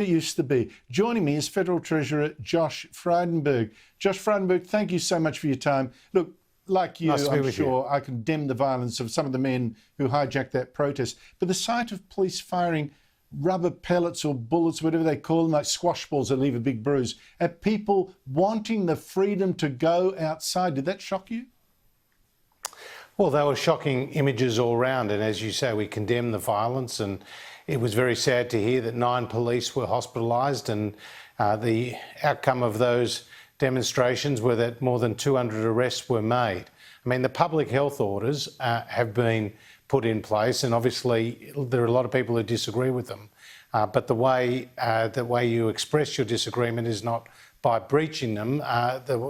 it used to be. Joining me is Federal Treasurer Josh Frydenberg. Josh Frydenberg, thank you so much for your time. Look, like you, nice I'm sure I condemn the violence of some of the men who hijacked that protest. But the sight of police firing rubber pellets or bullets, whatever they call them, like squash balls that leave a big bruise, at people wanting the freedom to go outside, did that shock you? Well, they were shocking images all round, and as you say, we condemn the violence, and it was very sad to hear that 9 police were hospitalised, and the outcome of those demonstrations were that more than 200 arrests were made. I mean, the public health orders have been put in place, and obviously there are a lot of people who disagree with them, but the way you express your disagreement is not by breaching them.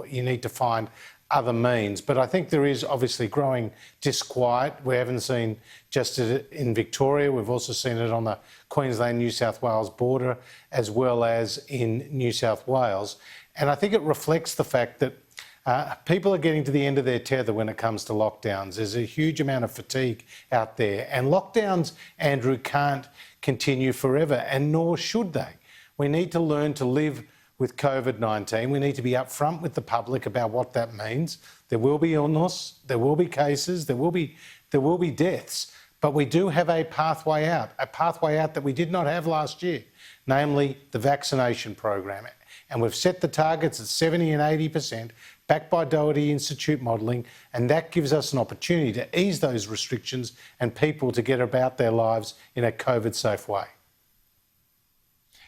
You need to find other means. But I think there is obviously growing disquiet. We haven't seen just in Victoria, we've also seen it on the Queensland-New South Wales border, as well as in New South Wales. And I think it reflects the fact that people are getting to the end of their tether when it comes to lockdowns. There's a huge amount of fatigue out there. And lockdowns, Andrew, can't continue forever, and nor should they. We need to learn to live with COVID-19. We need to be upfront with the public about what that means. There will be illness, there will be cases, there will be deaths, but we do have a pathway out that we did not have last year, namely the vaccination program. And we've set the targets at 70 and 80%, backed by Doherty Institute modelling, and that gives us an opportunity to ease those restrictions and people to get about their lives in a COVID-safe way.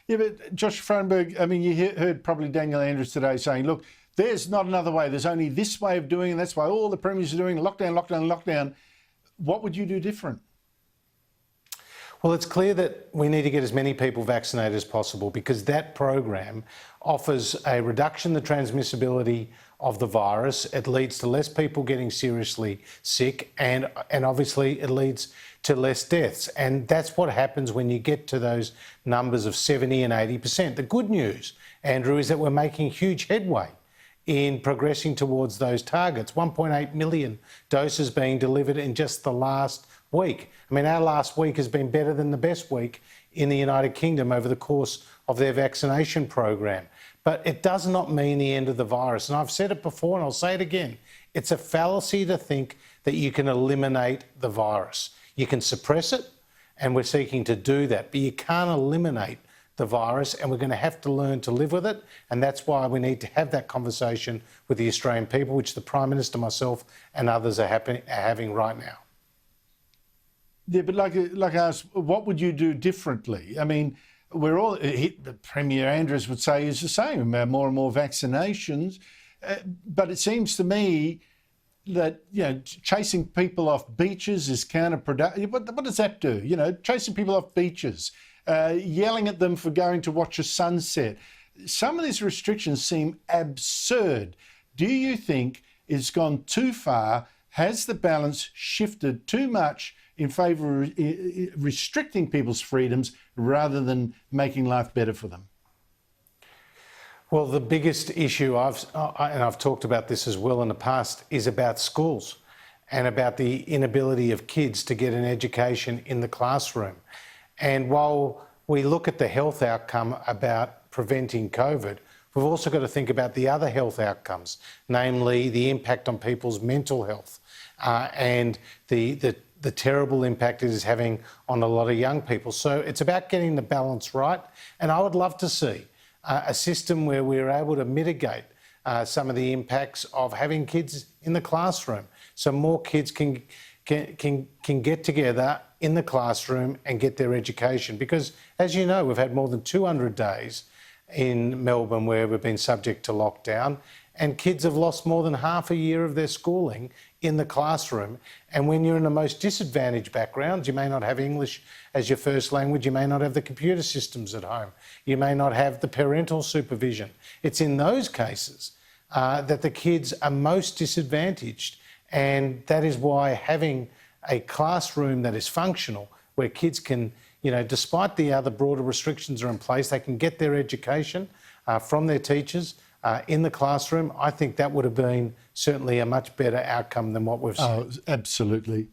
Yeah, but Josh Frydenberg, I mean, you heard probably Daniel Andrews today saying, look, there's not another way. There's only this way of doing it, and that's why all the premiers are doing lockdown, lockdown, lockdown. What would you do different? Well, it's clear that we need to get as many people vaccinated as possible, because that program offers a reduction in the transmissibility of the virus. It leads to less people getting seriously sick, and obviously it leads to less deaths. And that's what happens when you get to those numbers of 70 and 80%. The good news, Andrew, is that we're making huge headway in progressing towards those targets. 1.8 million doses being delivered in just the last week. I mean, our last week has been better than the best week in the United Kingdom over the course of their vaccination program. But it does not mean the end of the virus. And I've said it before and I'll say it again. It's a fallacy to think that you can eliminate the virus. You can suppress it, and we're seeking to do that, but you can't eliminate the virus, and we're going to have to learn to live with it. And that's why we need to have that conversation with the Australian people, which the Prime Minister, myself and others are having right now. Yeah, but like I asked, what would you do differently? I mean, we're all, the Premier Andrews would say is the same, more and more vaccinations. But it seems to me that, you know, chasing people off beaches is counterproductive. What does that do? You know, chasing people off beaches, yelling at them for going to watch a sunset. Some of these restrictions seem absurd. Do you think it's gone too far? Has the balance shifted too much in favour of restricting people's freedoms rather than making life better for them? Well, the biggest issue, I've talked about this as well in the past, is about schools and about the inability of kids to get an education in the classroom. And while we look at the health outcome about preventing COVID, we've also got to think about the other health outcomes, namely the impact on people's mental health and the terrible impact it is having on a lot of young people. So it's about getting the balance right. And I would love to see a system where we're able to mitigate some of the impacts of having kids in the classroom, so more kids can get together in the classroom and get their education. Because, as you know, we've had more than 200 days in Melbourne where we've been subject to lockdown, and kids have lost more than half a year of their schooling in the classroom. And when you're in the most disadvantaged backgrounds, you may not have English as your first language, you may not have the computer systems at home, you may not have the parental supervision. It's in those cases that the kids are most disadvantaged, and that is why having a classroom that is functional, where kids can, you know, despite the other broader restrictions are in place, they can get their education from their teachers in the classroom. I think that would have been certainly a much better outcome than what we've seen. Oh, absolutely.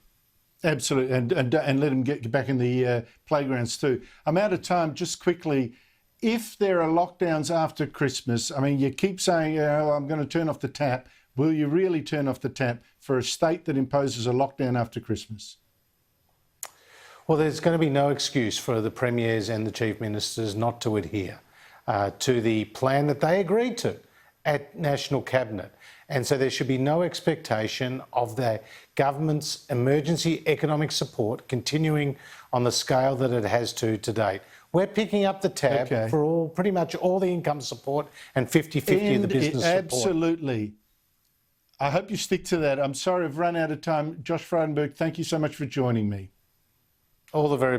Absolutely. And let them get back in the playgrounds too. I'm out of time. Just quickly, if there are lockdowns after Christmas, I mean, you keep saying, I'm going to turn off the tap. Will you really turn off the tap for a state that imposes a lockdown after Christmas? Well, there's going to be no excuse for the premiers and the chief ministers not to adhere to the plan that they agreed to at National Cabinet. And so there should be no expectation of the government's emergency economic support continuing on the scale that it has to date. We're picking up the tab for pretty much all the income support and 50-50 of the business support. Absolutely. I hope you stick to that. I'm sorry I've run out of time. Josh Frydenberg, thank you so much for joining me. All the very best.